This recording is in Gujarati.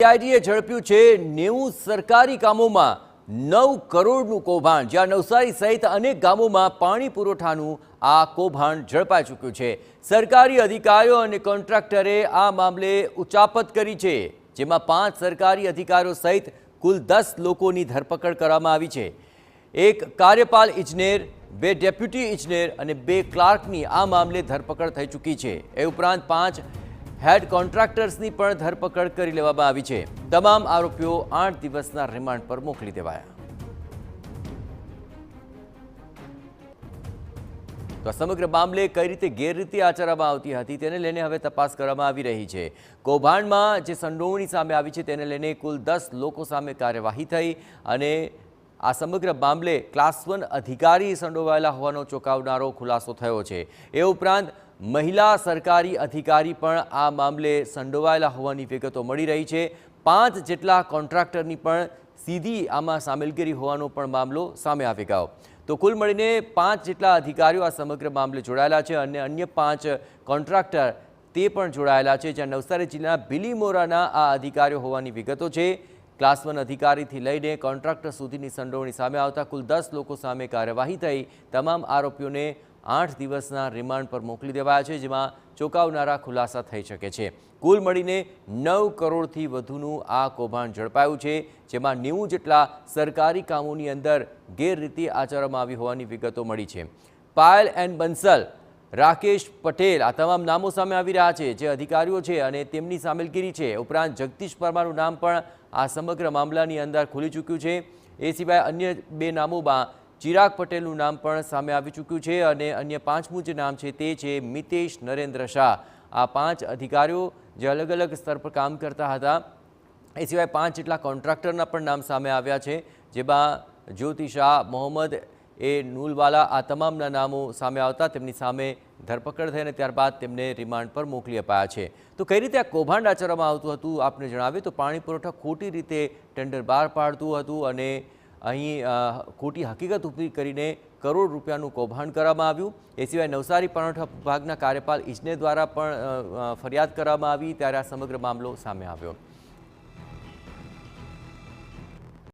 સીઆઈડીએ ઝડપ્યું છે 90 સરકારી કામોમાં 9 કરોડનું કૌભાંડ। જ્યાં નવસારી સહિત અનેક ગામોમાં પાણી પુરવઠાનું આ કૌભાંડ ઝડપાઈ ચૂક્યું છે। સરકારી અધિકારીઓ અને કોન્ટ્રાક્ટરે આ મામલે ઉચાપત કરી છે, જેમાં 5 સરકારી અધિકારીઓ સહિત કુલ 10 લોકોની ધરપકડ કરવામાં આવી છે। એક કાર્યપાલ ઇજનેર, 2 ડેપ્યુટી ઇજનેર અને 2 ક્લાર્કની આ મામલે ધરપકડ થઈ ચૂકી છે। એ ઉપરાંત 5 હેડ કોન્ટ્રાક્ટર્સની પણ ધરપકડ કરી લેવામાં આવી છે। તમામ આરોપીઓ 8 દિવસના રિમાન્ડ પર મોકલી દેવાયા। તો સમગ્ર મામલે કઈ રીતે ગેરરીતિ આચરવામાં આવતી હતી તેને લઈને હવે તપાસ કરવામાં આવી રહી છે। કૌભાંડમાં જે સંડોવણી સામે આવી છે તેને લઈને કુલ 10 લોકો સામે કાર્યવાહી થઈ અને આ સમગ્ર મામલે ક્લાસ 1 અધિકારી સંડોવાયેલા હોવાનો ચોંકાવનારો ખુલાસો થયો છે। એ ઉપરાંત મહિલા સરકારી અધિકારી પણ આ મામલે સંડોવાયેલા હોવાની વિગતો મળી રહી છે। 5 જેટલા કોન્ટ્રાક્ટરની પણ સીધી આમાં સામેલગીરી હોવાનો પણ મામલો સામે આવી ગયો। તો કુલ મળીને 5 જેટલા અધિકારીઓ આ સમગ્ર મામલે જોડાયેલા છે અને અન્ય 5 કોન્ટ્રાક્ટર તે પણ જોડાયેલા છે, જ્યાં નવસારી જિલ્લાના બિલીમોરાના આ અધિકારીઓ હોવાની વિગતો છે। ક્લાસ 1 અધિકારીથી લઈને કોન્ટ્રાક્ટર સુધીની સંડોવણી સામે આવતા કુલ 10 લોકો સામે કાર્યવાહી થઈ। તમામ આરોપીઓને 8 દિવસના રિમાન્ડ પર મોકલી દેવાયા છે, જેમાં ચોંકાવનારા ખુલાસા થઈ શકે છે। કુલ મળીને 9 કરોડથી વધુનું આ કૌભાંડ ઝડપાયું છે, જેમાં 90 જેટલા સરકારી કામોની અંદર ગેરરીતિ આચરવામાં આવી હોવાની વિગતો મળી છે। પાયલ એન્ડ બંસલ, રાકેશ પટેલ આ તમામ નામો સામે આવી રહ્યા છે જે અધિકારીઓ છે અને તેમની સામેલગીરી છે। ઉપરાંત જગદીશ પરમારનું નામ પણ આ સમગ્ર મામલાની અંદર ખુલી ચૂક્યું છે। એ સિવાય અન્ય 2 નામોમાં ચિરાગ પટેલનું નામ પણ સામે આવી ચૂક્યું છે અને અન્ય 5મું જે નામ છે તે છે મિતેશ નરેન્દ્ર શાહ। આ 5 અધિકારીઓ જે અલગ અલગ સ્તર પર કામ કરતા હતા। એ સિવાય 5 જેટલા કોન્ટ્રાક્ટરના પણ નામ સામે આવ્યા છે, જેમાં જ્યોતિ શાહ, મોહમ્મદ એ નુલવાલા આ તમામના નામો સામે આવતા તેમની સામે ધરપકડ થઈ અને ત્યારબાદ તેમને રિમાન્ડ પર મોકલી અપાયા છે। તો કઈ રીતે આ કૌભાંડ આચરવામાં આવતું હતું આપને જણાવીએ તો પાણી પુરવઠા ખોટી રીતે ટેન્ડર બહાર પાડતું હતું અને અહીં ખોટી હકીકત ઊભી કરીને કરોડ રૂપિયાનું કૌભાંડ કરવામાં આવ્યું। એ સિવાય નવસારી પુરવઠા વિભાગના કાર્યપાલ ઇજનેર દ્વારા પણ ફરિયાદ કરવામાં આવી ત્યારે આ સમગ્ર મામલો સામે આવ્યો।